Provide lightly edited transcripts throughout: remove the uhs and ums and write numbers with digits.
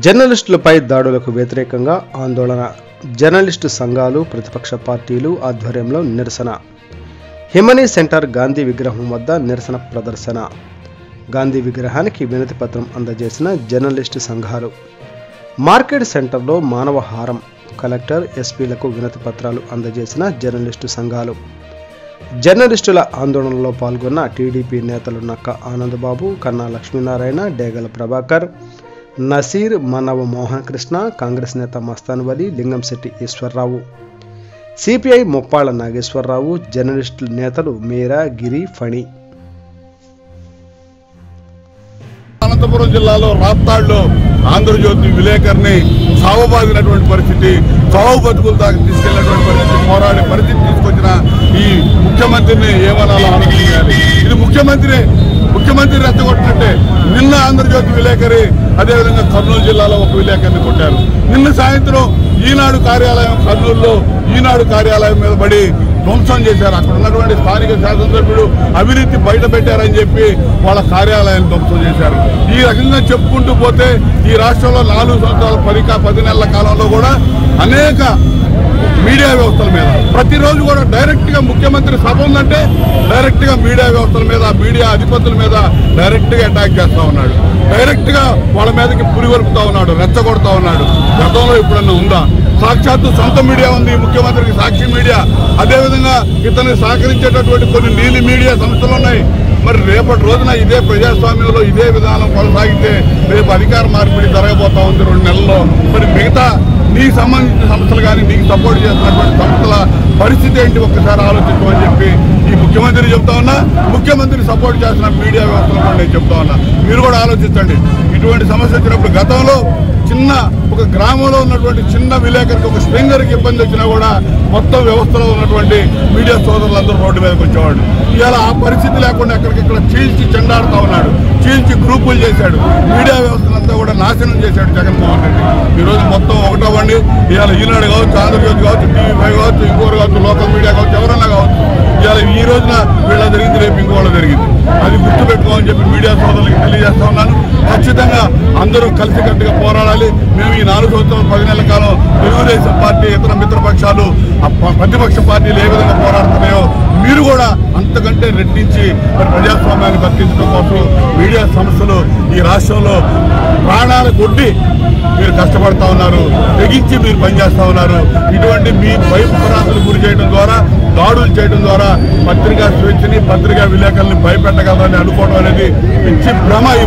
జర్నలిస్టులపై దాడులకు వ్యతిరేకంగా ఆందోళన. జర్నలిస్టు సంఘాలు, ప్రతిపక్ష పార్టీలు ఆధ్వర్యంలో నిరసన. హిమనీ సెంటర్ గాంధీ విగ్రహం వద్ద నిరసన ప్రదర్శన. గాంధీ విగ్రహానికి వినతి పత్రం అందజేసిన జర్నలిస్టు సంఘాలు. మార్కెట్ సెంటర్లో మానవహారం. కలెక్టర్, ఎస్పీలకు వినతి పత్రాలు అందజేసిన జర్నలిస్టు సంఘాలు. జర్నలిస్టుల ఆందోళనలో పాల్గొన్న టీడీపీ నేతలు నక్క ఆనందబాబు, కన్నా లక్ష్మీనారాయణ, డేగల ప్రభాకర్, నసీర్, మన్నవ మోహన్ కృష్ణ, కాంగ్రెస్ నేత మస్తాన్ వలి, లింగంశెట్టి ఈశ్వర్రావు, సిపిఐ ముప్పాళ్ల నాగేశ్వరరావు, జర్నలిస్టు నేతలు మీరా, గిరి, ఫణి. అనంతపురం జిల్లాలో రాప్తాడులో ఆంధ్రజ్యోతి విలేకరిని సావబాదినటువంటి పరిస్థితి, చావు బతుకుల దాకా తీసుకెళ్లినటువంటి పరిస్థితి, పోరాడే పరిస్థితి తీసుకొచ్చిన ఈ ముఖ్యమంత్రిని ఏమనాలో ఆలోచించాలి. ఇది ముఖ్యమంత్రి రెచ్చగొట్టినట్టే. నిన్న ఆంధ్రజ్యోతి విలేకరి, అదేవిధంగా కర్నూలు జిల్లాలో ఒక విలేకరిని కొట్టారు. నిన్న సాయంత్రం ఈనాడు కార్యాలయం, కర్నూలులో ఈనాడు కార్యాలయం మీద పడి ధ్వంసం చేశారు. అక్కడ ఉన్నటువంటి స్థానిక శాసనసభ్యుడు అవినీతి బయట పెట్టారని చెప్పి వాళ్ళ కార్యాలయాన్ని ధ్వంసం చేశారు. ఈ రకంగా చెప్పుకుంటూ పోతే ఈ రాష్ట్రంలో 4 సంవత్సరాల 10 నెలల కాలంలో కూడా అనేక మీడియా వ్యవస్థల మీద ప్రతిరోజు కూడా డైరెక్ట్ గా ముఖ్యమంత్రి సభ ఉందంటే డైరెక్ట్ గా మీడియా వ్యవస్థల మీద, మీడియా అధిపతుల మీద డైరెక్ట్ గా అటాక్ చేస్తా ఉన్నాడు. డైరెక్ట్ గా వాళ్ళ మీదకి పురిగొల్పుతా ఉన్నాడు, రెచ్చగొడతా ఉన్నాడు. గతంలో ఎప్పుడన్నా ఉందా? సాక్షాత్తు సొంత మీడియా ఉంది ముఖ్యమంత్రికి, సాక్షి మీడియా. అదేవిధంగా ఇతన్ని సహకరించేటటువంటి కొన్ని నీలి మీడియా సంస్థలు ఉన్నాయి. మరి రేపటి రోజున ఇదే ప్రజాస్వామ్యంలో ఇదే విధానం కొనసాగితే రేపు అధికార మార్పిడి జరగబోతా ఉంది 2 నెలల్లో. మరి మిగతా నీకు సంబంధించిన సంస్థలు కానీ, నీకు సపోర్ట్ చేస్తున్నటువంటి సంస్థల పరిస్థితి ఏంటి ఒక్కసారి ఆలోచించమని చెప్పి ఈ ముఖ్యమంత్రి చెప్తా ఉన్నా. ముఖ్యమంత్రిని సపోర్ట్ చేస్తున్న మీడియా వ్యవస్థలు కూడా నేను చెప్తా ఉన్నా. మీరు కూడా ఆలోచించండి. ఇటువంటి సమస్య వచ్చినప్పుడు గతంలో ఒక గ్రామంలో ఉన్నటువంటి చిన్న విలేకరికి, ఒక స్ప్రింగర్కి ఇబ్బంది వచ్చినా కూడా మొత్తం వ్యవస్థలో ఉన్నటువంటి మీడియా సోదరులందరూ రోడ్డు మీదకి వచ్చేవాడు. ఇవాళ ఆ పరిస్థితి లేకుండా ఎక్కడికిక్కడ చీల్చి చెండాడుతా ఉన్నాడు, చీల్చి గ్రూపులు చేశాడు. మీడియా వ్యవస్థనంతా కూడా నాశనం చేశాడు జగన్మోహన్ రెడ్డి. ఈరోజు మొత్తం ఒకటవ్వండి. ఇవాళ ఈనాడు కావచ్చు, ఆంధ్రజ్యోతి కావచ్చు, TV5 కావచ్చు, ఇంకోరు కావచ్చు, లోకల్ మీడియా కావచ్చు, ఎవరన్నా కావచ్చు. ఇవాళ ఈ రోజున వీళ్ళ జరిగింది, రేపు ఇంకోళ్ళ జరిగింది. అది గుర్తుపెట్టుకోమని చెప్పి మీడియా సోదరులకు తెలియజేస్తా ఉన్నాను. ఖచ్చితంగా అందరూ కలిసికట్టుగా పోరాడాలి. మేము ఈ 4 సంవత్సరాల 10 నెలల కాలం తెలుగుదేశం పార్టీ, ఇతర మిత్రపక్షాలు, ప్రతిపక్ష పార్టీలు ఏ విధంగా పోరాడుతున్నాయో మీరు కూడా అంతకంటే రెట్టించి మరి ప్రజాస్వామ్యాన్ని బతికించడం కోసం మీడియా సంస్థలు ఈ రాష్ట్రంలో ప్రాణాలు కొట్టి మీరు కష్టపడతా ఉన్నారు, తెగించి మీరు పనిచేస్తా ఉన్నారు. ఇటువంటి మీ భయప్రాంతాలకు గురి చేయడం ద్వారా, దాడులు చేయడం ద్వారా పత్రికా స్వేచ్ఛని, పత్రికా విలేకరుల్ని భయపెట్టగలరని అనుకోవడం అనేది పిచ్చి భ్రమ. ఈ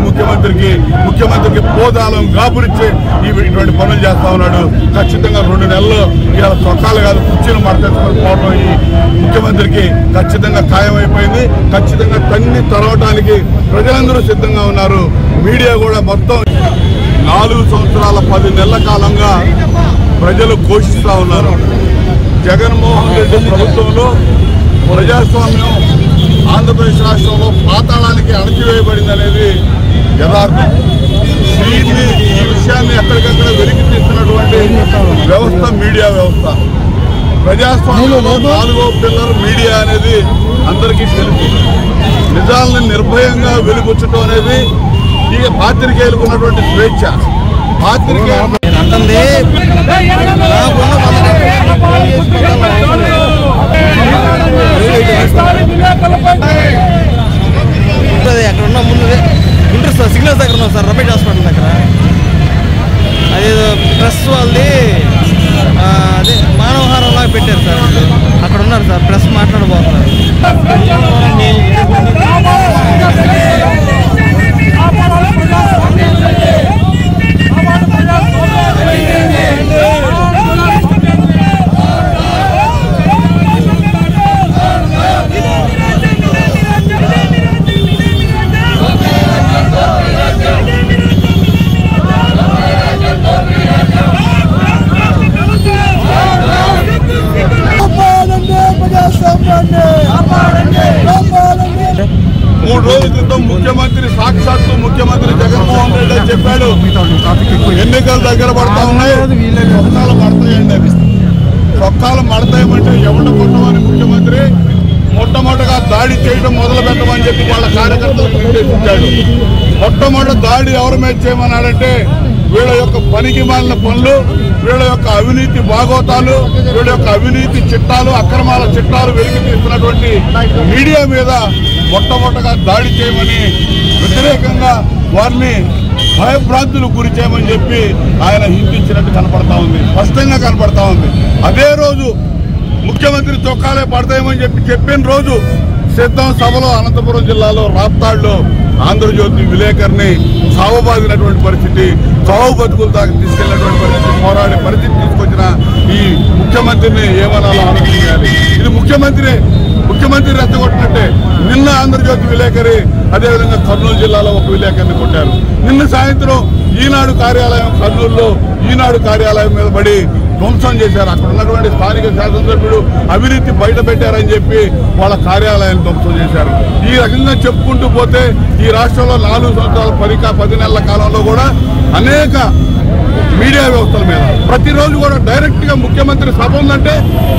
ముఖ్యమంత్రికి పోదాలం గాబురిచ్చి ఇటువంటి పనులు చేస్తా ఉన్నాడు. ఖచ్చితంగా 2 నెలల్లో ఇవాళ చొక్కాలు కాదు కుర్చీలు మడతెచ్చుకొని పోవడం ఈ ముఖ్యమంత్రికి ఖచ్చితంగా ఖాయమైపోయింది. ఖచ్చితంగా తన్ని తరవటానికి ప్రజలందరూ సిద్ధంగా ఉన్నారు. మీడియా కూడా మొత్తం 4 సంవత్సరాల 10 నెలల కాలంగా ప్రజలు ఘోషిస్తూ ఉన్నారు. జగన్మోహన్ రెడ్డి ప్రభుత్వంలో ప్రజాస్వామ్యం ఆంధ్రప్రదేశ్ రాష్ట్రంలో పాతాళానికి అణచివేయబడింది అనేది యథార్థం. ఈ విషయాన్ని ఎక్కడికక్కడ వెలికి తీస్తున్నటువంటి వ్యవస్థ మీడియా వ్యవస్థ. ప్రజాస్వామ్యంలో 4వ పిల్లర్ మీడియా అనేది అందరికీ తెలుసు. నిజాలను నిర్భయంగా వెలిబుచ్చటం అనేది ఈ పాత్రికేయులకు ఉన్నటువంటి స్వేచ్ఛ. పాత్రికేయులు అక్కడ ఉన్న ముందు ఇంట్రెస్ట్ సిగ్నల్స్ దగ్గర ఉన్నాం సార్, రమేష్ హాస్పిటల్ దగ్గర. అదేదో ప్రెస్ వాళ్ళది అదే మానవహారం లాగా పెట్టారు సార్. అక్కడ ఉన్నారు సార్, ప్రెస్ మాట్లాడబోతున్నారు. సాక్షాత్తు ముఖ్యమంత్రి జగన్మోహన్ రెడ్డి చెప్పాడు, ఎన్నికలు దగ్గర పడతా ఉన్నాయి, చొక్కాలు మడతాయండి. చొక్కాలు మడతాయమంటే ఎవరిని కొట్టమని ముఖ్యమంత్రి మొట్టమొదటిగా దాడి చేయడం మొదలు పెట్టమని చెప్పి వాళ్ళ కార్యకర్తలకు నిర్దేశించాడు. మొట్టమొదటి దాడి ఎవరి మీద చేయమన్నాడంటే వీళ్ళ యొక్క పనికి మాలిన పనులు, వీళ్ళ యొక్క అవినీతి భాగోతాలు, వీళ్ళ యొక్క అవినీతి చిట్టాలు, అక్రమాల చిట్టాలు వెలికి తీస్తున్నటువంటి మీడియా మీద మొట్టమొదటగా దాడి చేయమని, వ్యతిరేకంగా వారిని భయభ్రాంతులకు గురి చేయమని చెప్పి ఆయన హింసించినట్టు కనపడతా ఉంది, స్పష్టంగా కనపడతా ఉంది. అదే రోజు ముఖ్యమంత్రి చొక్కాలే పడతాయమని చెప్పిన రోజు సిద్ధం సభలో అనంతపురం జిల్లాలో రాప్తాడులో ఆంధ్రజ్యోతి విలేకరిని సావబాదినటువంటి పరిస్థితి, చావు బతుకులు దాకా తీసుకెళ్లినటువంటి పరిస్థితి, పోరాడే పరిస్థితి తీసుకొచ్చిన ఈ ముఖ్యమంత్రిని ఏమనాలో ఆలోచించాలి. ఇది ముఖ్యమంత్రి రెచ్చగొట్టినట్టే. నిన్న ఆంధ్రజ్యోతి విలేకరి, అదేవిధంగా కర్నూలు జిల్లాలో ఒక విలేకరిని కొట్టారు. నిన్న సాయంత్రం ఈనాడు కార్యాలయం కర్నూలులో ఈనాడు కార్యాలయం మీద పడి ధ్వంసం చేశారు. అక్కడ ఉన్నటువంటి స్థానిక శాసనసభ్యుడు అవినీతి బయట పెట్టారని చెప్పి వాళ్ళ కార్యాలయాన్ని ధ్వంసం చేశారు. ఈ రకంగా చెప్పుకుంటూ పోతే ఈ రాష్ట్రంలో 4 సంవత్సరాల 10 నెలల కాలంలో కూడా అనేక మీడియా వ్యవస్థల మీద ప్రతిరోజు కూడా డైరెక్ట్ గా ముఖ్యమంత్రి సభ ఉందంటే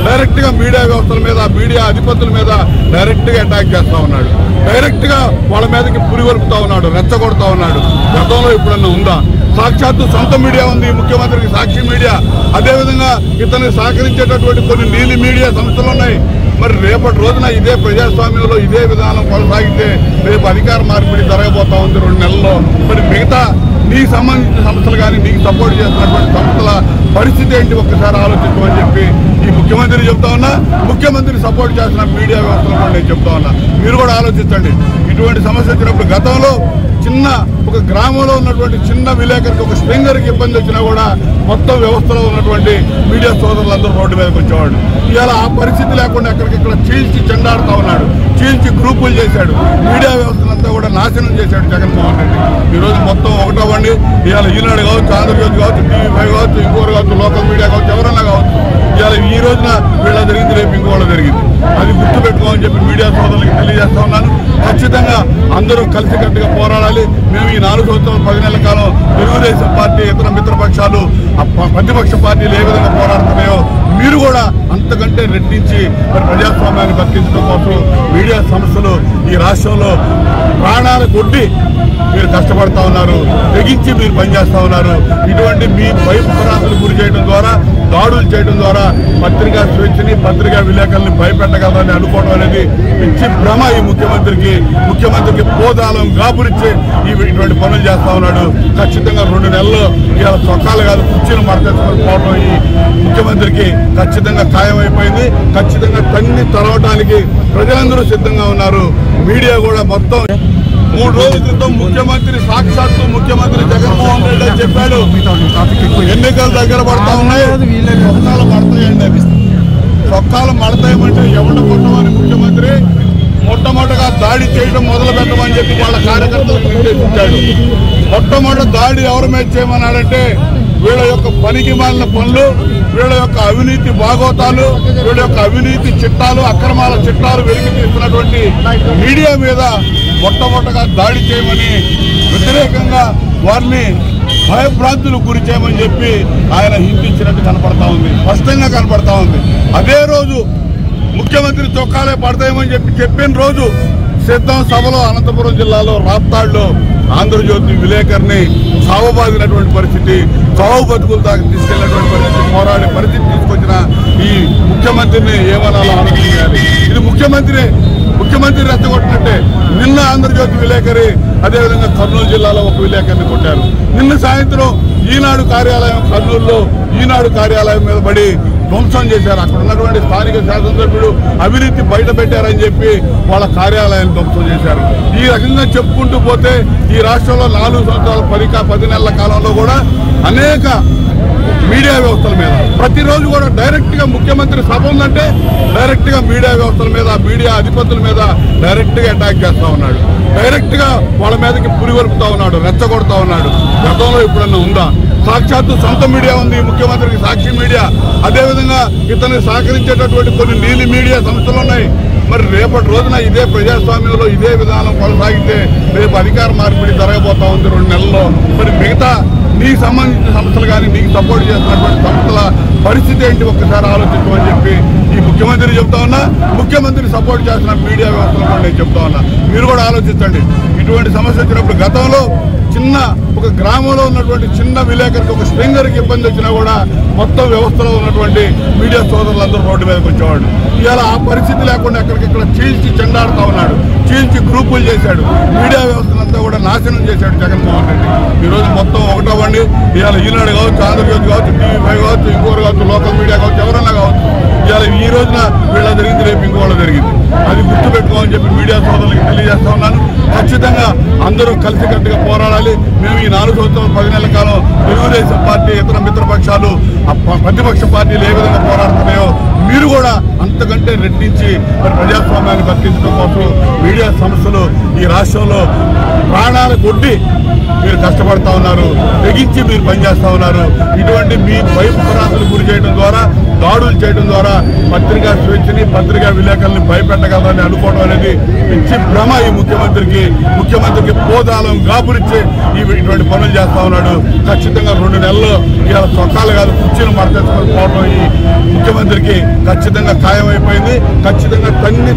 డైరెక్ట్ గా మీడియా వ్యవస్థల మీద, మీడియా అధిపతుల మీద డైరెక్ట్ గా అటాక్ చేస్తా ఉన్నాడు. డైరెక్ట్ గా వాళ్ళ మీదకి పురిగొల్పుతా ఉన్నాడు, రెచ్చగొడతా ఉన్నాడు. గతంలో ఎప్పుడన్నా ఉందా? సాక్షాత్తు సొంత మీడియా ఉంది ముఖ్యమంత్రికి, సాక్షి మీడియా. అదేవిధంగా ఇతనికి సహకరించేటటువంటి కొన్ని నీలి మీడియా సంస్థలు ఉన్నాయి. మరి రేపటి రోజున ఇదే ప్రజాస్వామ్యంలో ఇదే విధానం కొనసాగితే రేపు అధికార మార్పిడి జరగబోతా ఉంది 2 నెలల్లో. మరి మిగతా నీకు సంబంధించిన సంస్థలు కానీ, నీకు సపోర్ట్ చేస్తున్నటువంటి సంస్థల పరిస్థితి ఏంటి ఒక్కసారి ఆలోచించమని చెప్పి ఈ ముఖ్యమంత్రి చెప్తా ఉన్నా. ముఖ్యమంత్రి సపోర్ట్ చేస్తున్న మీడియా వ్యవస్థలు కూడా నేను చెప్తా ఉన్నా. మీరు కూడా ఆలోచించండి. ఇటువంటి సమస్య వచ్చినప్పుడు గతంలో ఒక గ్రామంలో ఉన్నటువంటి చిన్న విలేకరికి, ఒక స్ప్రింగర్కి ఇబ్బంది వచ్చినా కూడా మొత్తం వ్యవస్థలో ఉన్నటువంటి మీడియా సోదరులందరూ రోడ్డు మీదకి వచ్చేవాడు. ఇవాళ ఆ పరిస్థితి లేకుండా ఎక్కడికిక్కడ చీల్చి చెండాడుతూ ఉన్నాడు, చీల్చి గ్రూపులు చేశాడు, మీడియా వ్యవస్థలంతా కూడా నాశనం చేశాడు జగన్మోహన్ రెడ్డి. ఈరోజు మొత్తం ఒకటవ్వండి, ఇవాళ ఈనాడు కావచ్చు, ఆంధ్రజ్యోతి కావచ్చు, TV5 కావచ్చు, ఇంకోరు కావచ్చు, లోకల్ మీడియా కావచ్చు, ఎవరన్నా కావచ్చు, ఇవాళ ఈ రోజున వీళ్ళ జరిగింది, రేపు ఇంకోళ్ళ జరిగింది. అది గుర్తుపెట్టుకోమని చెప్పి మీడియా సోదరులకు తెలియజేస్తా ఉన్నాను. ఖచ్చితంగా అందరూ కలిసికట్టుగా పోరాడాలి. మేము ఈ 4 సంవత్సరాల 10 నెలల కాలం తెలుగుదేశం పార్టీ, ఇతర మిత్రపక్షాలు, ప్రతిపక్ష పార్టీలు ఏ విధంగా పోరాడుతున్నాయో మీరు కూడా అంతకంటే రెట్టించి మరి ప్రజాస్వామ్యాన్ని బతికించడం కోసం మీడియా సంస్థలు ఈ రాష్ట్రంలో ప్రాణాలు కొట్టి మీరు కష్టపడతా ఉన్నారు, తెగించి మీరు పనిచేస్తా ఉన్నారు. ఇటువంటి మీ భయభ్రాంతులకు గురి చేయడం ద్వారా, దాడులు చేయడం ద్వారా పత్రికా స్వేచ్ఛని, పత్రికా విలేకరుల్ని భయపెట్టగలరని అనుకోవడం అనేది పిచ్చి భ్రమ. ఈ ముఖ్యమంత్రికి పోదాలం గాబురిచ్చి ఇటువంటి పనులు చేస్తా ఉన్నాడు. ఖచ్చితంగా 2 నెలల్లో ఇలా చొక్కాలు కాదు కుర్చీలు మడతెచ్చుకొని పోవడం ఈ ముఖ్యమంత్రికి ఖచ్చితంగా ఖాయమైపోయింది. ఖచ్చితంగా తన్ని తరవడానికి ప్రజలందరూ సిద్ధంగా ఉన్నారు. మీడియా కూడా మొత్తం 3 రోజుల క్రితం సాక్షాత్తు ముఖ్యమంత్రి జగన్మోహన్ రెడ్డి అని చెప్పాడు, ఎన్నికలు దగ్గర పడతా ఉన్నాయి, చొక్కాలు మడతాయండి. అవి చొక్కాలు మడతాయమంటే ఎవరిని కొట్టమని ముఖ్యమంత్రి మొట్టమొదటిగా దాడి చేయడం మొదలు పెట్టమని చెప్పి వాళ్ళ కార్యకర్తలకు నిర్దేశించాడు. మొట్టమొదటి దాడి ఎవరి మీద చేయమన్నాడంటే వీళ్ళ యొక్క పనికి మాలిన పనులు, వీళ్ళ యొక్క అవినీతి భాగోతాలు, వీళ్ళ యొక్క అవినీతి చిట్టాలు, అక్రమాల చిట్టాలు వెలికి తీస్తున్నటువంటి మీడియా మీద మొట్టమొదటిగా దాడి చేయమని, వ్యతిరేకంగా వారిని భయభ్రాంతులకు గురి చేయమని చెప్పి ఆయన హింసించినట్టు కనపడతా ఉంది, స్పష్టంగా కనపడతా ఉంది. అదే రోజు ముఖ్యమంత్రి చొక్కాలే పడతాయమని చెప్పిన రోజు సిద్ధం సభలో అనంతపురం జిల్లాలో రాప్తాడులో ఆంధ్రజ్యోతి విలేకరిని సావబాదినటువంటి పరిస్థితి, చావు బతుకులు దాకా తీసుకెళ్లినటువంటి పరిస్థితి, పోరాడే పరిస్థితి తీసుకొచ్చిన ఈ ముఖ్యమంత్రిని ఏమనాలో ఆలోచించాలి. ఇది ముఖ్యమంత్రి రెచ్చగొట్టినట్టే. నిన్న ఆంధ్రజ్యోతి విలేకరి, అదేవిధంగా కర్నూలు జిల్లాలో ఒక విలేకరిని కొట్టారు. నిన్న సాయంత్రం ఈనాడు కార్యాలయం కర్నూలులో ఈనాడు కార్యాలయం మీద పడి ధ్వంసం చేశారు. అక్కడ ఉన్నటువంటి స్థానిక శాసనసభ్యుడు అవినీతి బయట పెట్టారని చెప్పి వాళ్ళ కార్యాలయాన్ని ధ్వంసం చేశారు. ఈ రకంగా చెప్పుకుంటూ పోతే ఈ రాష్ట్రంలో 4 సంవత్సరాల 10 నెలల కాలంలో కూడా అనేక మీడియా వ్యవస్థల మీద ప్రతిరోజు కూడా డైరెక్ట్ గా ముఖ్యమంత్రి సభ ఉందంటే డైరెక్ట్ గా మీడియా వ్యవస్థల మీద, మీడియా అధిపతుల మీద డైరెక్ట్ గా అటాక్ చేస్తా ఉన్నాడు, డైరెక్ట్ గా వాళ్ళ మీదకి పురిగొల్పుతా ఉన్నాడు, రెచ్చగొడతా ఉన్నాడు. గతంలో ఎప్పుడన్నా ఉందా? సాక్షాత్తు సొంత మీడియా ఉంది ముఖ్యమంత్రికి, సాక్షి మీడియా. అదేవిధంగా ఇతనికి సహకరించేటటువంటి కొన్ని నీలి మీడియా సంస్థలు ఉన్నాయి. మరి రేపటి రోజున ఇదే ప్రజాస్వామ్యంలో ఇదే విధానం కొనసాగితే రేపు అధికార మార్పిడి జరగబోతా ఉంది 2 నెలల్లో. మరి మిగతా నీకు సంబంధించిన సంస్థలు కానీ నీకు సపోర్ట్ చేస్తున్నటువంటి సంస్థల పరిస్థితి ఏంటి ఒక్కసారి ఆలోచించమని చెప్పి ఈ ముఖ్యమంత్రి చెప్తా ఉన్నా, ముఖ్యమంత్రి సపోర్ట్ చేస్తున్న మీడియా వ్యవస్థలు కూడా నేను చెప్తా ఉన్నా. మీరు కూడా ఆలోచించండి. ఇటువంటి సమస్య వచ్చినప్పుడు గతంలో చిన్న ఒక గ్రామంలో ఉన్నటువంటి చిన్న విలేకరికి, ఒక స్ట్రింగర్కి ఇబ్బంది వచ్చినా కూడా మొత్తం వ్యవస్థలో ఉన్నటువంటి మీడియా సోదరులందరూ రోడ్డు మీదకి వచ్చేవాడు. ఇవాళ ఆ పరిస్థితి లేకుండా ఎక్కడికిక్కడ చీల్చి చెండాడుతూ ఉన్నాడు, చీల్చి గ్రూపులు చేశాడు, మీడియా వ్యవస్థనంతా కూడా నాశనం చేశాడు జగన్మోహన్ రెడ్డి. ఈరోజు మొత్తం ఒకటవ్వండి, ఇవాళ ఈనాడు కావచ్చు, ఆంధ్రజ్యోతి కావచ్చు, TV5 కావచ్చు, ఇంకోరు కావచ్చు, లోకల్ మీడియా కావచ్చు, ఎవరన్నా కావచ్చు, ఇవాళ ఈ రోజున వీళ్ళ జరిగింది, రేపు ఇంకోళ్ళ జరిగింది. అది గుర్తుపెట్టుకోమని చెప్పి మీడియా సోదరులకు తెలియజేస్తా ఉన్నాను. ఖచ్చితంగా అందరూ కలిసికట్టుగా పోరాడాలి. మేము ఈ 4 సంవత్సరాలు 10 నెలల కాలం తెలుగుదేశం పార్టీ, ఇతర మిత్రపక్షాలు, ప్రతిపక్ష పార్టీలు ఏ విధంగా పోరాడుతున్నాయో మీరు కూడా అంతకంటే రెట్టించి మరి ప్రజాస్వామ్యాన్ని బతికించడం కోసం మీడియా సంస్థలు ఈ రాష్ట్రంలో ప్రాణాలు కొట్టి మీరు కష్టపడతా ఉన్నారు, తెగించి మీరు పనిచేస్తా ఉన్నారు. ఇటువంటి మీ భయపురాకులు గురి చేయడం ద్వారా, దాడులు చేయడం ద్వారా పత్రికా స్వేచ్ఛని, పత్రికా విలేకరుల్ని భయపెట్టగలరని అనుకోవడం అనేది పిచ్చి భ్రమ. ఈ ముఖ్యమంత్రికి పోదాలం గాబురిచ్చి ఇటువంటి పనులు చేస్తా ఉన్నాడు. ఖచ్చితంగా 2 నెలల్లో ఇవాళ చొక్కాలు కాదు కుర్చీలు మడతెచ్చుకొని పోవడం ఈ ముఖ్యమంత్రికి ఖచ్చితంగా ఖాయమైపోయింది. ఖచ్చితంగా తన్ని